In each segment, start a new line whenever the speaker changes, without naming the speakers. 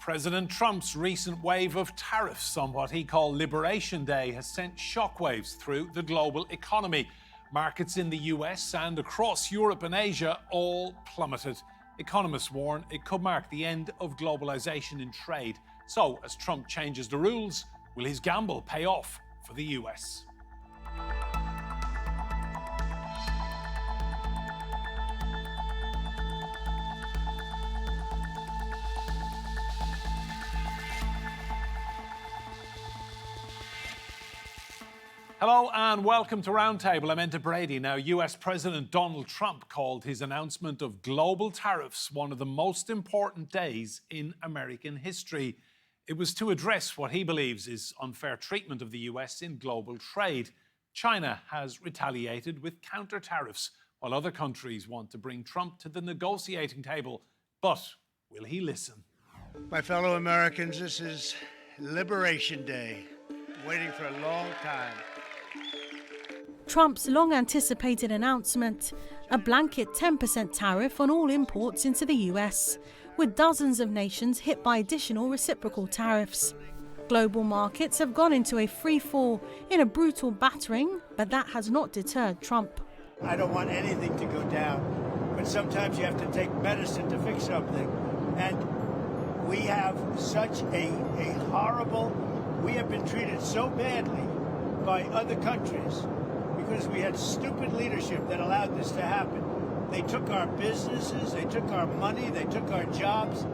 President Trump's recent wave of tariffs on what he called Liberation Day has sent shockwaves through the global economy. Markets in the US and across Europe and Asia all plummeted. Economists warn it could mark the end of globalization in trade. So, as Trump changes the rules, will his gamble pay off for the US? Hello and welcome to Roundtable. I'm Enda Brady. Now, US President Donald Trump called his announcement of global tariffs one of the most important days in American history. It was to address what he believes is unfair treatment of the US in global trade. China has retaliated with counter tariffs, while other countries want to bring Trump to the negotiating table. But will he listen?
My fellow Americans, this is Liberation Day. Waiting for a long time.
Trump's long-anticipated announcement, a blanket 10% tariff on all imports into the US, with dozens of nations hit by additional reciprocal tariffs. Global markets have gone into a free fall in a brutal battering, but that has not deterred Trump.
I don't want anything to go down, but sometimes you have to take medicine to fix something. And we have such a horrible, we have been treated so badly by other countries because we had stupid leadership that allowed this to happen. They took our businesses, they took our money, they took our jobs.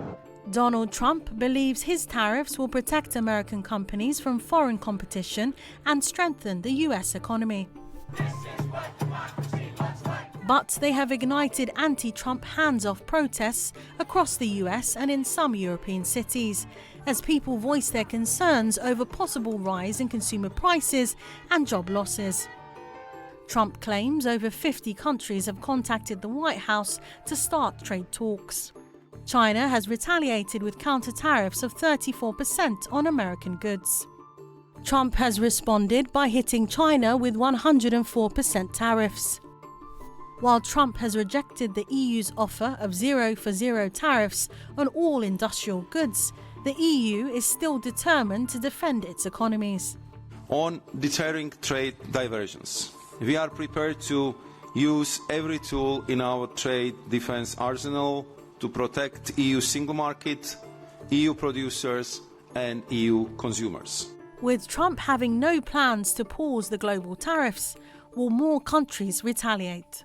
Donald Trump believes his tariffs will protect American companies from foreign competition and strengthen the US economy. But they have ignited anti-Trump hands-off protests across the US and in some European cities, as people voice their concerns over possible rise in consumer prices and job losses. Trump claims over 50 countries have contacted the White House to start trade talks. China has retaliated with counter-tariffs of 34% on American goods. Trump has responded by hitting China with 104% tariffs. While Trump has rejected the EU's offer of zero for zero tariffs on all industrial goods, the EU is still determined to defend its economies.
On deterring trade diversions, we are prepared to use every tool in our trade defense arsenal to protect EU single market, EU producers and EU consumers.
With Trump having no plans to pause the global tariffs, will more countries retaliate?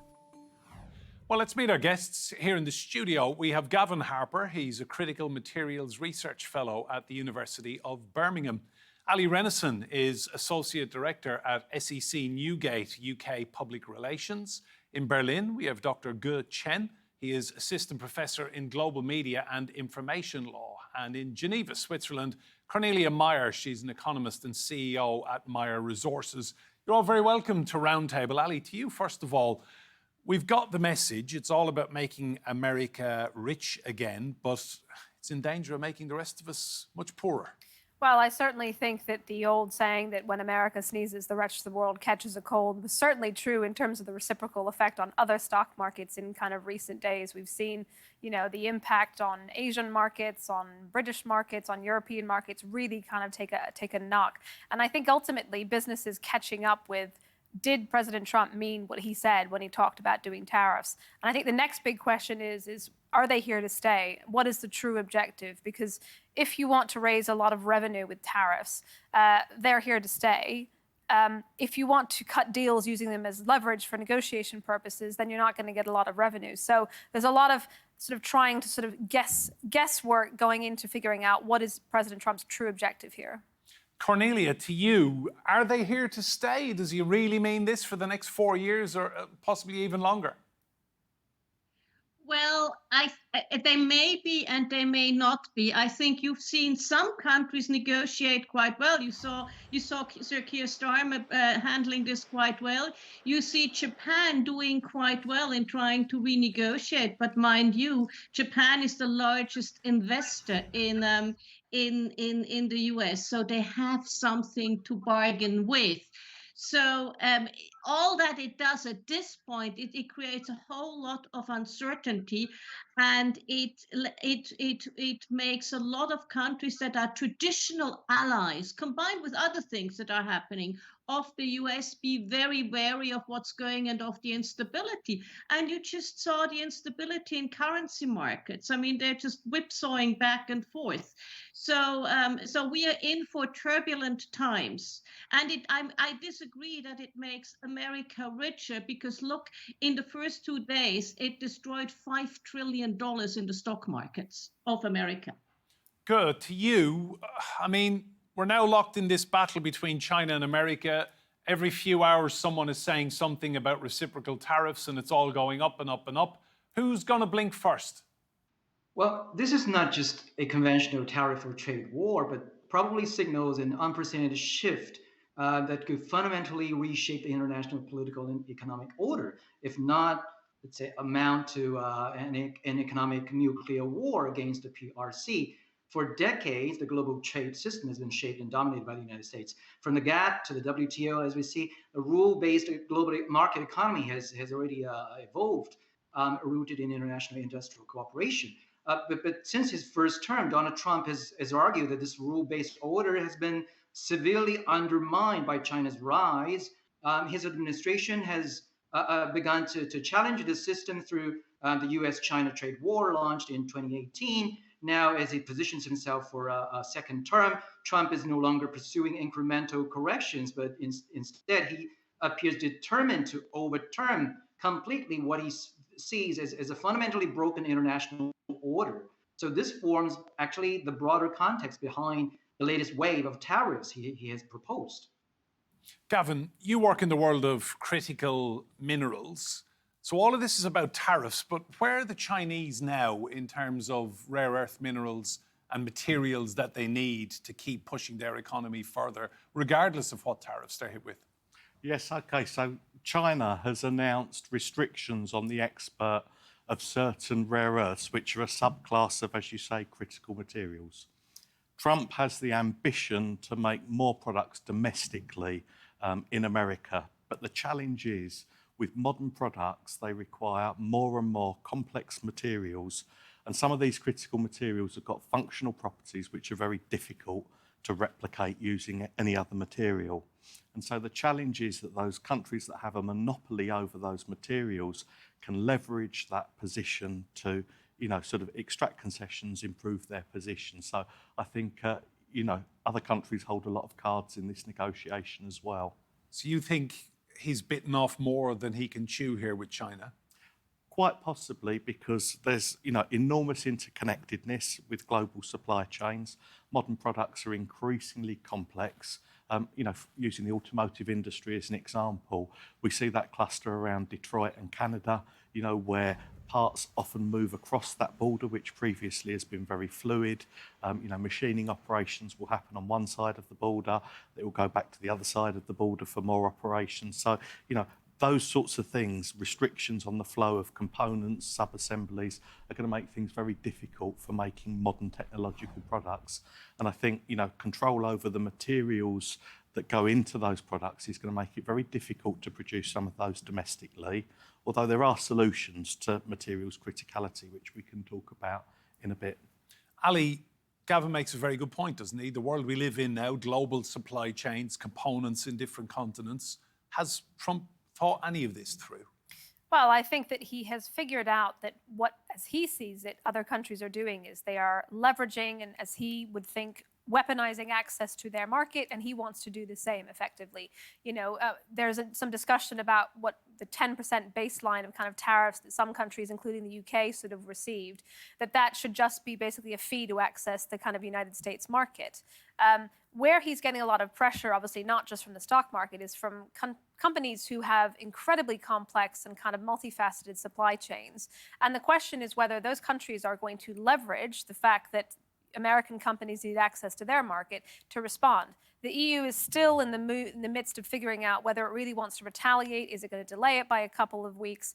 Well, let's meet our guests here in the studio. We have Gavin Harper. He's a critical materials research fellow at the University of Birmingham. Allie Renison is Associate Director at SEC Newgate, UK Public Relations. In Berlin, we have Dr. Chen. He is Assistant Professor in Global Media and Information Law. And in Geneva, Switzerland, Cornelia Meyer. She's an economist and CEO at Meyer Resources. You're all very welcome to Roundtable. Allie, to you first of all. We've got the message. It's all about making America rich again, but it's in danger of making the rest of us much poorer.
Well, I certainly think that the old saying that when America sneezes, the rest of the world catches a cold was certainly true in terms of the reciprocal effect on other stock markets in kind of recent days. We've seen, the impact on Asian markets, on British markets, on European markets really kind of take a knock. And I think ultimately businesses catching up with, did President Trump mean what he said when he talked about doing tariffs? And I think the next big question is are they here to stay? What is the true objective? Because if you want to raise a lot of revenue with tariffs, they're here to stay. If you want to cut deals using them as leverage for negotiation purposes, then you're not going to get a lot of revenue. So there's a lot of sort of trying to sort of guesswork going into figuring out what is President Trump's true objective here.
Cornelia, to you, are they here to stay? Does he really mean this for the next 4 years or possibly even longer?
Well, they may be and they may not be. I think you've seen some countries negotiate quite well. You saw Sir Keir Starmer handling this quite well. You see Japan doing quite well in trying to renegotiate. But mind you, Japan is the largest investor in the US, so they have something to bargain with. So all that it does at this point, it creates a whole lot of uncertainty, and it makes a lot of countries that are traditional allies, combined with other things that are happening, of the US, be very wary of what's going and of the instability. And you just saw the instability in currency markets. I mean, they're just whipsawing back and forth. So we are in for turbulent times. And I disagree that it makes America richer, because look, in the first 2 days, it destroyed $5 trillion in the stock markets of America.
Good. To you, I mean, we're now locked in this battle between China and America. Every few hours, someone is saying something about reciprocal tariffs, and it's all going up and up and up. Who's going to blink first?
Well, this is not just a conventional tariff or trade war, but probably signals an unprecedented shift that could fundamentally reshape the international political and economic order, if not, let's say, amount to an economic nuclear war against the PRC. For decades, the global trade system has been shaped and dominated by the United States. From the GATT to the WTO, as we see, a rule-based global market economy has already evolved, rooted in international industrial cooperation. But since his first term, Donald Trump has argued that this rule-based order has been severely undermined by China's rise. His administration has begun to challenge the system through the U.S.-China trade war launched in 2018. Now, as he positions himself for a second term, Trump is no longer pursuing incremental corrections, but instead he appears determined to overturn completely what he sees as a fundamentally broken international order. So this forms actually the broader context behind the latest wave of tariffs he has proposed.
Gavin, you work in the world of critical minerals. So all of this is about tariffs, but where are the Chinese now in terms of rare earth minerals and materials that they need to keep pushing their economy further, regardless of what tariffs they're hit with?
Yes, OK. So China has announced restrictions on the export of certain rare earths, which are a subclass of, as you say, critical materials. Trump has the ambition to make more products domestically in America. But the challenge is, with modern products, they require more and more complex materials. And some of these critical materials have got functional properties which are very difficult to replicate using any other material. And so the challenge is that those countries that have a monopoly over those materials can leverage that position to, sort of extract concessions, improve their position. So I think, other countries hold a lot of cards in this negotiation as well.
So you think he's bitten off more than he can chew here with China?
Quite possibly, because there's enormous interconnectedness with global supply chains. Modern products are increasingly complex. Using the automotive industry as an example, we see that cluster around Detroit and Canada, where parts often move across that border, which previously has been very fluid. Machining operations will happen on one side of the border. They will go back to the other side of the border for more operations. So, those sorts of things, restrictions on the flow of components, sub-assemblies, are going to make things very difficult for making modern technological products. And I think, control over the materials that go into those products is going to make it very difficult to produce some of those domestically, although there are solutions to materials criticality, which we can talk about in a bit.
Allie, Gavin makes a very good point, doesn't he? The world we live in now, global supply chains, components in different continents. Has Trump thought any of this through?
Well, I think that he has figured out that what, as he sees it, other countries are doing is they are leveraging and, as he would think, weaponizing access to their market, and he wants to do the same effectively. There's some discussion about what the 10% baseline of kind of tariffs that some countries, including the UK, sort of received, that should just be basically a fee to access the kind of United States market. Where he's getting a lot of pressure, obviously not just from the stock market, is from companies who have incredibly complex and kind of multifaceted supply chains. And the question is whether those countries are going to leverage the fact that American companies need access to their market to respond. The EU is still in the midst of figuring out whether it really wants to retaliate. Is it going to delay it by a couple of weeks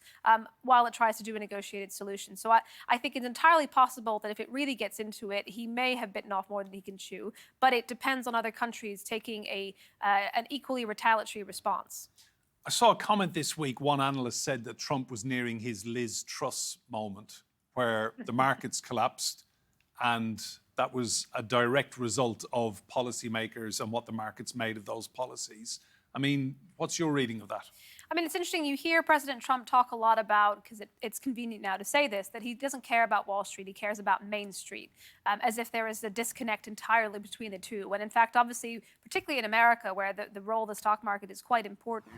while it tries to do a negotiated solution? So I think it's entirely possible that if it really gets into it, he may have bitten off more than he can chew. But it depends on other countries taking an equally retaliatory response.
I saw a comment this week. One analyst said that Trump was nearing his Liz Truss moment, where the markets collapsed, and that was a direct result of policymakers and what the markets made of those policies. I mean, what's your reading of that?
I mean, it's interesting. You hear President Trump talk a lot about, because it's convenient now to say this, that he doesn't care about Wall Street. He cares about Main Street, as if there is a disconnect entirely between the two. When in fact, obviously, particularly in America, where the role of the stock market is quite important,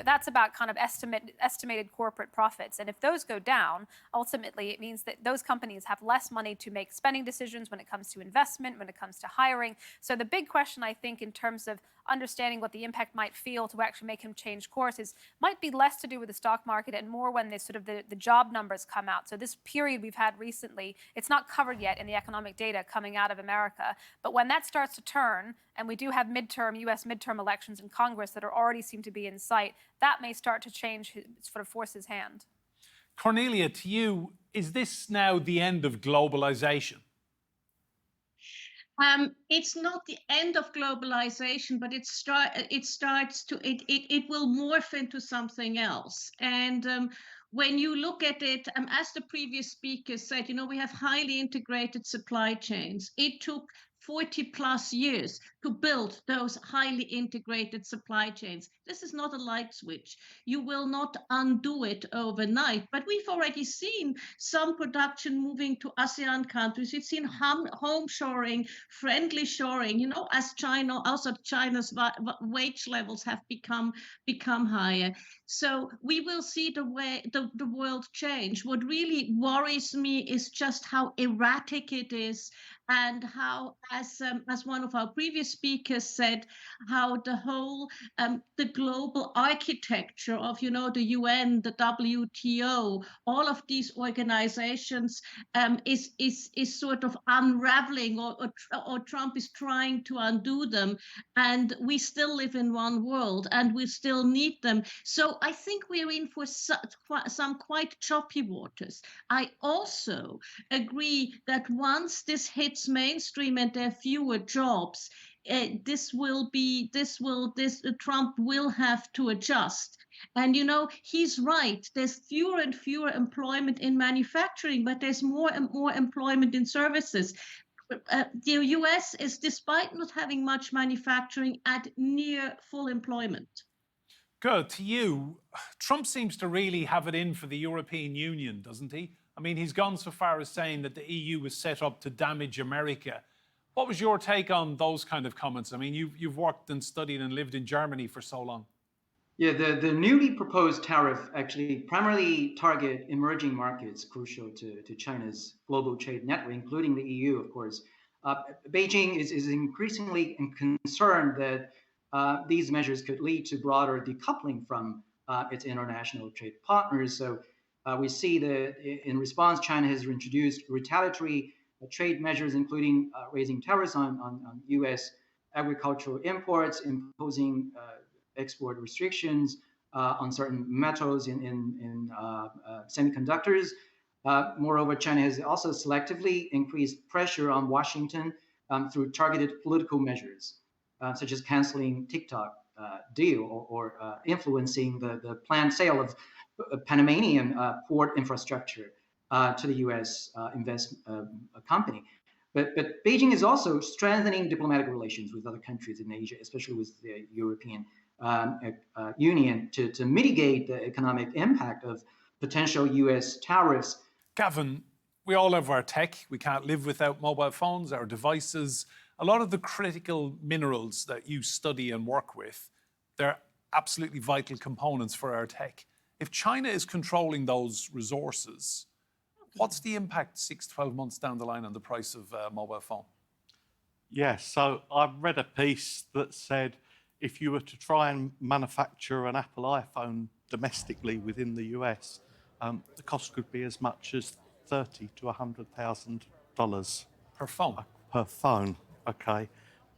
that's about kind of estimated corporate profits. And if those go down, ultimately, it means that those companies have less money to make spending decisions when it comes to investment, when it comes to hiring. So the big question, I think, in terms of understanding what the impact might feel to actually make him change course might be less to do with the stock market and more when the job numbers come out. So this period we've had recently, it's not covered yet in the economic data coming out of America. But when that starts to turn, and we do have U.S. midterm elections in Congress that already seem to be in sight, that may start to change, force his hand.
Cornelia, to you, is this now the end of globalization?
It's not the end of globalization, but it will morph into something else. And when you look at it, as the previous speaker said, we have highly integrated supply chains. It took 40 plus years to build those highly integrated supply chains. This is not a light switch. You will not undo it overnight, but we've already seen some production moving to ASEAN countries. We've seen home shoring, friendly shoring, as China's wage levels have become higher. So we will see the world change. What really worries me is just how erratic it is, and how, as one of our previous speakers said, how the whole the global architecture of the UN, the WTO, all of these organizations is sort of unraveling, or Trump is trying to undo them, and we still live in one world and we still need them. So I think we're in for some quite choppy waters. I also agree that once this hits mainstream and there are fewer jobs, Trump will have to adjust. And he's right. There's fewer and fewer employment in manufacturing, but there's more and more employment in services. The US is, despite not having much manufacturing, at near full employment.
Good. To you, Trump seems to really have it in for the European Union, doesn't he? I mean, he's gone so far as saying that the EU was set up to damage America. What was your take on those kind of comments? I mean, you've worked and studied and lived in Germany for so long.
Yeah, the newly proposed tariff actually primarily target emerging markets crucial to China's global trade network, including the EU, of course. Beijing is increasingly concerned that these measures could lead to broader decoupling from its international trade partners. So we see that in response, China has introduced retaliatory trade measures, including raising tariffs on U.S. agricultural imports, imposing export restrictions on certain metals in semiconductors. Moreover, China has also selectively increased pressure on Washington through targeted political measures, such as canceling TikTok deal or influencing the planned sale of Panamanian port infrastructure to the U.S. investment company. But Beijing is also strengthening diplomatic relations with other countries in Asia, especially with the European Union, to mitigate the economic impact of potential U.S. tariffs.
Gavin, we all have our tech. We can't live without mobile phones, our devices. A lot of the critical minerals that you study and work with, they're absolutely vital components for our tech. If China is controlling those resources, what's the impact 6 to 12 months down the line on the price of a mobile phone?
Yes, so I read a piece that said if you were to try and manufacture an Apple iPhone domestically within the US, the cost could be as much as $30,000 to $100,000
Per phone?
per phone, okay?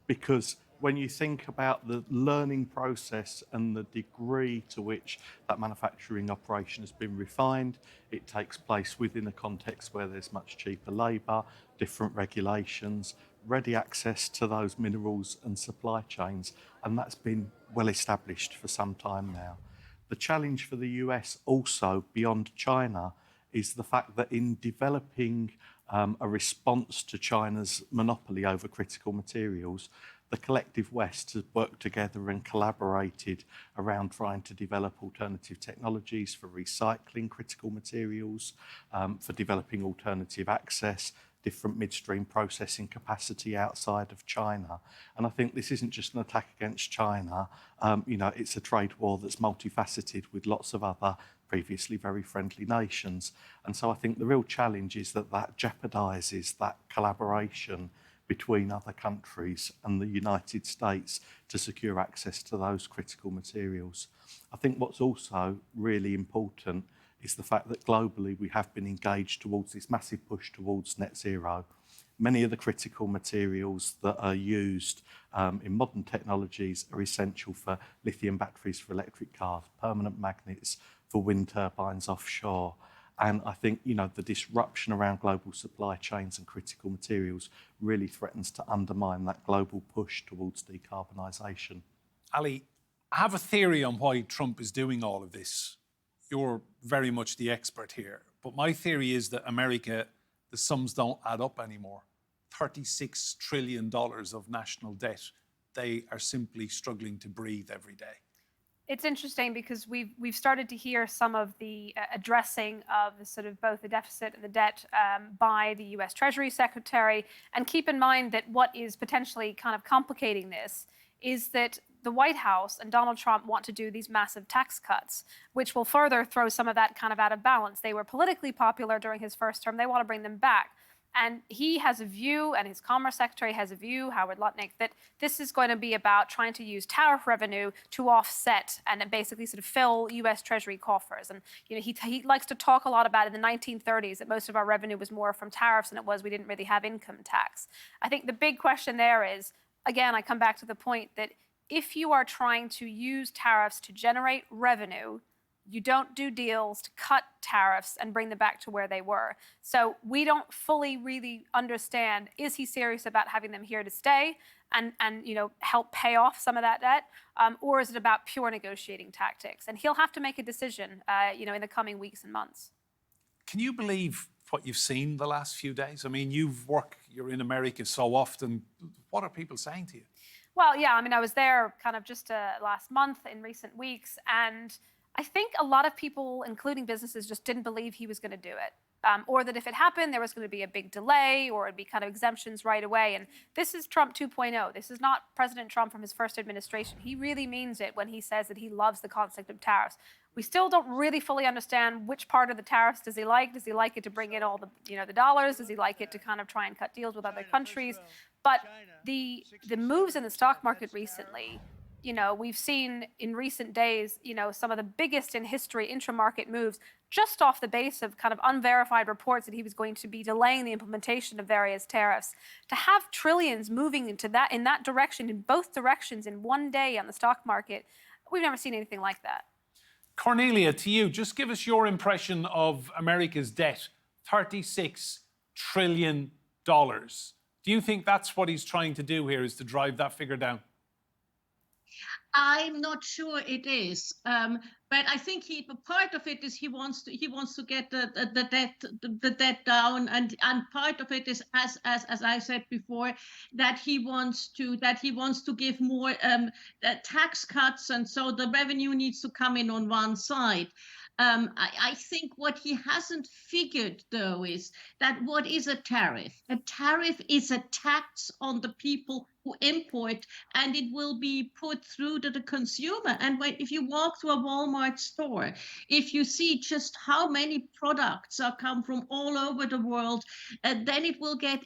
Because when you think about the learning process and the degree to which that manufacturing operation has been refined, it takes place within a context where there's much cheaper labour, different regulations, ready access to those minerals and supply chains, and that's been well established for some time now. The challenge for the US also, beyond China, is the fact that in developing a response to China's monopoly over critical materials, the collective West has worked together and collaborated around trying to develop alternative technologies for recycling critical materials, for developing alternative access, different midstream processing capacity outside of China. And I think this isn't just an attack against China, it's a trade war that's multifaceted with lots of other previously very friendly nations. And so I think the real challenge is that jeopardises that collaboration between other countries and the United States to secure access to those critical materials. I think what's also really important is the fact that globally we have been engaged towards this massive push towards net zero. Many of the critical materials that are used in modern technologies are essential for lithium batteries for electric cars, permanent magnets for wind turbines offshore. And I think, the disruption around global supply chains and critical materials really threatens to undermine that global push towards decarbonisation.
Allie, I have a theory on why Trump is doing all of this. You're very much the expert here. But my theory is that America, the sums don't add up anymore. $36 trillion of national debt. They are simply struggling to breathe every day.
It's interesting because we've started to hear some of the addressing of the sort of both the deficit and the debt by the U.S. Treasury Secretary. And keep in mind that what is potentially kind of complicating this is that the White House and Donald Trump want to do these massive tax cuts, which will further throw some of that kind of out of balance. They were politically popular during his first term. They want to bring them back. And he has a view, and his Commerce Secretary has a view, Howard Lutnick, that this is going to be about trying to use tariff revenue to offset and basically sort of fill U.S. Treasury coffers. And he likes to talk a lot about in the 1930s that most of our revenue was more from tariffs than it was we didn't really have income tax. I think the big question there is, again, I come back to the point that if you are trying to use tariffs to generate revenue, you don't do deals to cut tariffs and bring them back to where they were. So we don't fully really understand, is he serious about having them here to stay and help pay off some of that debt? Or is it about pure negotiating tactics? And he'll have to make a decision, in the coming weeks and months.
Can you believe what you've seen the last few days? I mean, you're in America so often. What are people saying to you?
Well, yeah, I was there kind of just last month in recent weeks, and I think a lot of people, including businesses, just didn't believe he was going to do it. Or that if it happened, there was going to be a big delay or it'd be kind of exemptions right away. And this is Trump 2.0. This is not President Trump from his first administration. He really means it when he says that he loves the concept of tariffs. We still don't really fully understand which part of the tariffs does he like. Does he like it to bring in all the, the dollars? Does he like it to kind of try and cut deals with other countries? But the moves in the stock market recently, we've seen in recent days, some of the biggest in history intra-market moves just off the base of kind of unverified reports that he was going to be delaying the implementation of various tariffs. To have trillions moving in that direction, in both directions in one day on the stock market, we've never seen anything like that.
Cornelia, to you, just give us your impression of America's debt, $36 trillion. Do you think that's what he's trying to do here, is to drive that figure down?
I'm not sure it is, but I think part of it is he wants to get the debt down, and part of it is as I said before, that he wants to give more tax cuts, and so the revenue needs to come in on one side. I think what he hasn't figured, though, is that what is a tariff? A tariff is a tax on the people who import, and it will be put through to the consumer. And if you walk to a Walmart store, if you see just how many products are come from all over the world, then it will get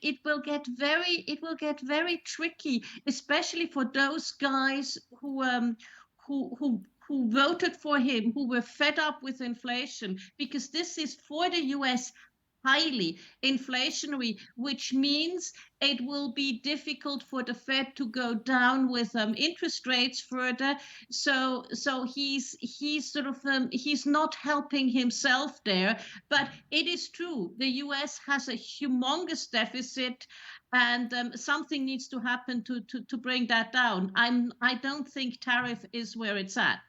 very tricky, especially for those guys who voted for him, who were fed up with inflation, because this is for the US highly inflationary, which means it will be difficult for the Fed to go down with interest rates further. So he's sort of he's not helping himself there. But it is true, the U.S. has a humongous deficit, and something needs to happen to bring that down. I don't think tariffs is where it's at.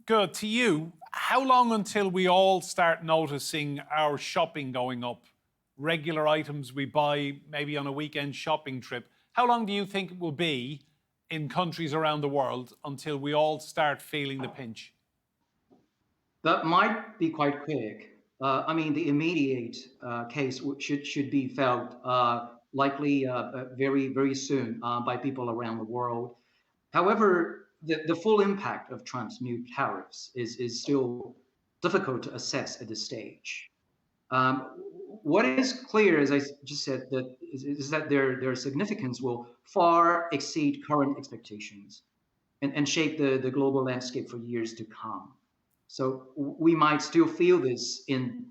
Good. To you, how long until we all start noticing our shopping going up? Regular items we buy maybe on a weekend shopping trip. How long do you think it will be in countries around the world until we all start feeling the pinch?
That might be quite quick. I mean, the immediate case should be felt likely very, very soon by people around the world. However, the full impact of Trump's new tariffs is still difficult to assess at this stage. What is clear, as I just said, is that their significance will far exceed current expectations and shape the global landscape for years to come. So we might still feel this in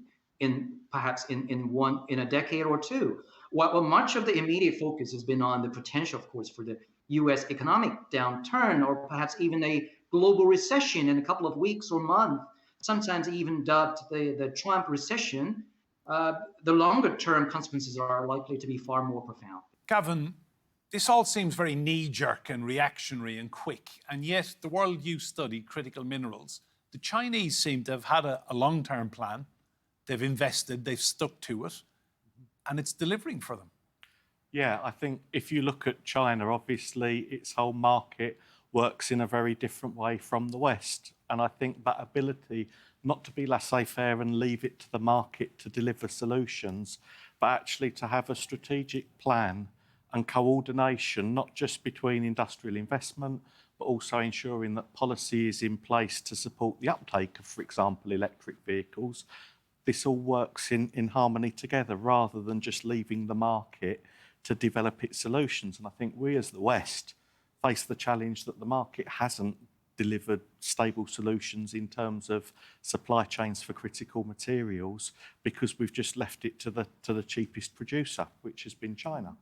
perhaps in a decade or two. While much of the immediate focus has been on the potential, of course, for the U.S. economic downturn, or perhaps even a global recession in a couple of weeks or months, sometimes even dubbed the Trump recession, the longer-term consequences are likely to be far more profound.
Gavin, this all seems very knee-jerk and reactionary and quick, and yet the world you study, critical minerals, the Chinese seem to have had a long-term plan. They've invested, they've stuck to it, and it's delivering for them.
Yeah, I think if you look at China, obviously its whole market works in a very different way from the West. And I think that ability not to be laissez-faire and leave it to the market to deliver solutions, but actually to have a strategic plan and coordination, not just between industrial investment, but also ensuring that policy is in place to support the uptake of, for example, electric vehicles. This all works in harmony together rather than just leaving the market to develop its solutions. And I think we as the West face the challenge that the market hasn't delivered stable solutions in terms of supply chains for critical materials because we've just left it to the cheapest producer, which has been China.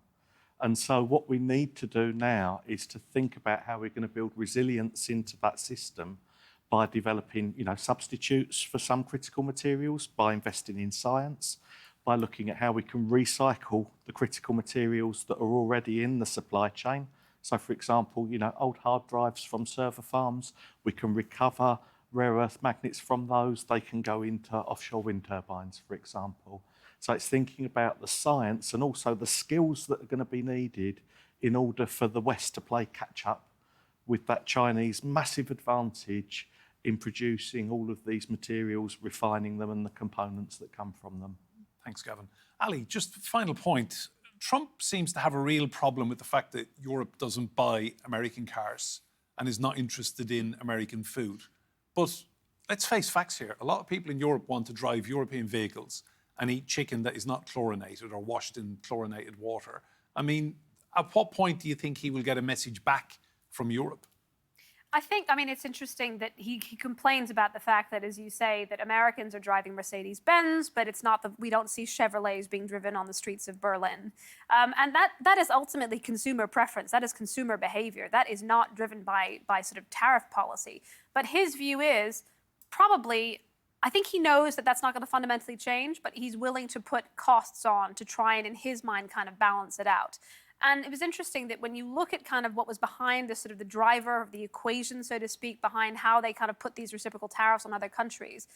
And so what we need to do now is to think about how we're going to build resilience into that system by developing, substitutes for some critical materials, by investing in science, by looking at how we can recycle the critical materials that are already in the supply chain. So, for example, old hard drives from server farms, we can recover rare earth magnets from those. They can go into offshore wind turbines, for example. So it's thinking about the science and also the skills that are going to be needed in order for the West to play catch up with that Chinese massive advantage in producing all of these materials, refining them and the components that come from them.
Thanks, Gavin. Allie, just final point. Trump seems to have a real problem with the fact that Europe doesn't buy American cars and is not interested in American food. But let's face facts here. A lot of people in Europe want to drive European vehicles and eat chicken that is not chlorinated or washed in chlorinated water. I mean, at what point do you think he will get a message back from Europe?
I mean, it's interesting that he complains about the fact that, as you say, that Americans are driving Mercedes-Benz, but it's not we don't see Chevrolets being driven on the streets of Berlin. And that is ultimately consumer preference. That is consumer behavior. That is not driven by sort of tariff policy. But his view is probably, I think he knows that that's not going to fundamentally change, but he's willing to put costs on to try and, in his mind, kind of balance it out. And it was interesting that when you look at kind of what was behind the sort of the driver of the equation, so to speak, behind how they kind of put these reciprocal tariffs on other countries,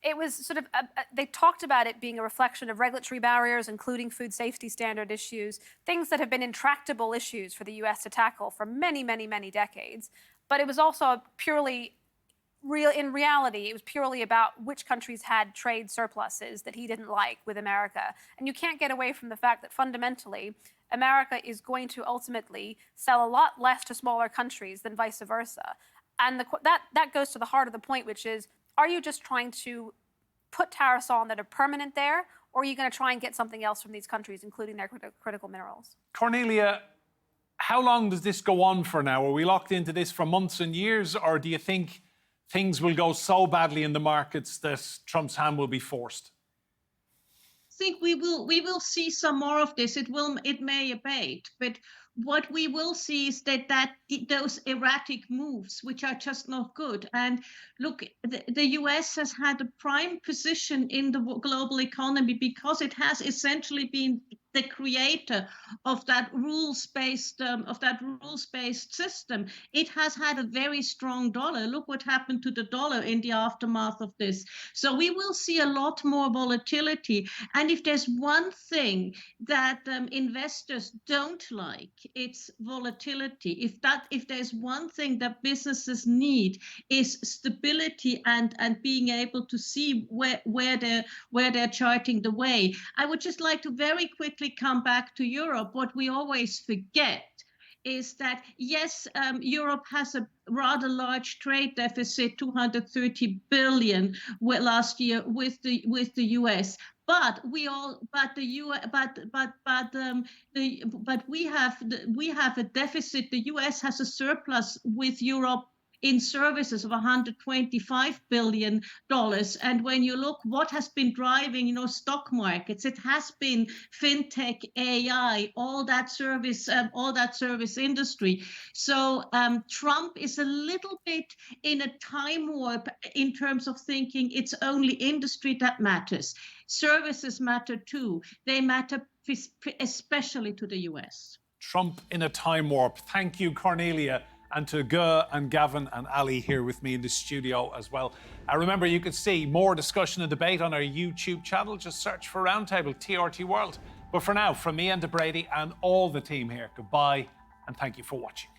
it was sort of, they talked about it being a reflection of regulatory barriers, including food safety standard issues, things that have been intractable issues for the US to tackle for many, many, many decades. But it was also in reality, it was purely about which countries had trade surpluses that he didn't like with America. And you can't get away from the fact that fundamentally, America is going to ultimately sell a lot less to smaller countries than vice versa. And that goes to the heart of the point, which is, are you just trying to put tariffs on that are permanent there, or are you going to try and get something else from these countries, including their critical minerals?
Cornelia, how long does this go on for now? Are we locked into this for months and years, or do you think things will go so badly in the markets that Trump's hand will be forced?
think we will see some more of this. It may abate, but what we will see is that those erratic moves, which are just not good. And look, the US has had a prime position in the global economy because it has essentially been the creator of that rules-based system. It has had a very strong dollar. Look what happened to the dollar in the aftermath of this. So we will see a lot more volatility. And if there's one thing that investors don't like, it's volatility. If there's one thing that businesses need, is stability and being able to see where they're charting the way. I would just like to very quickly come back to Europe. What we always forget is that, yes, Europe has a rather large trade deficit, 230 billion last year with the US. But we have a deficit. The US has a surplus with Europe in services of $125 billion. And when you look what has been driving, stock markets, it has been fintech, AI, all that service industry. So Trump is a little bit in a time warp in terms of thinking it's only industry that matters. Services matter too. They matter especially to the US.
Trump in a time warp. Thank you, Cornelia. And to and Gavin and Allie here with me in the studio as well. Remember, you can see more discussion and debate on our YouTube channel. Just search for Roundtable, TRT World. But for now, from me, Enda Brady, and all the team here, goodbye and thank you for watching.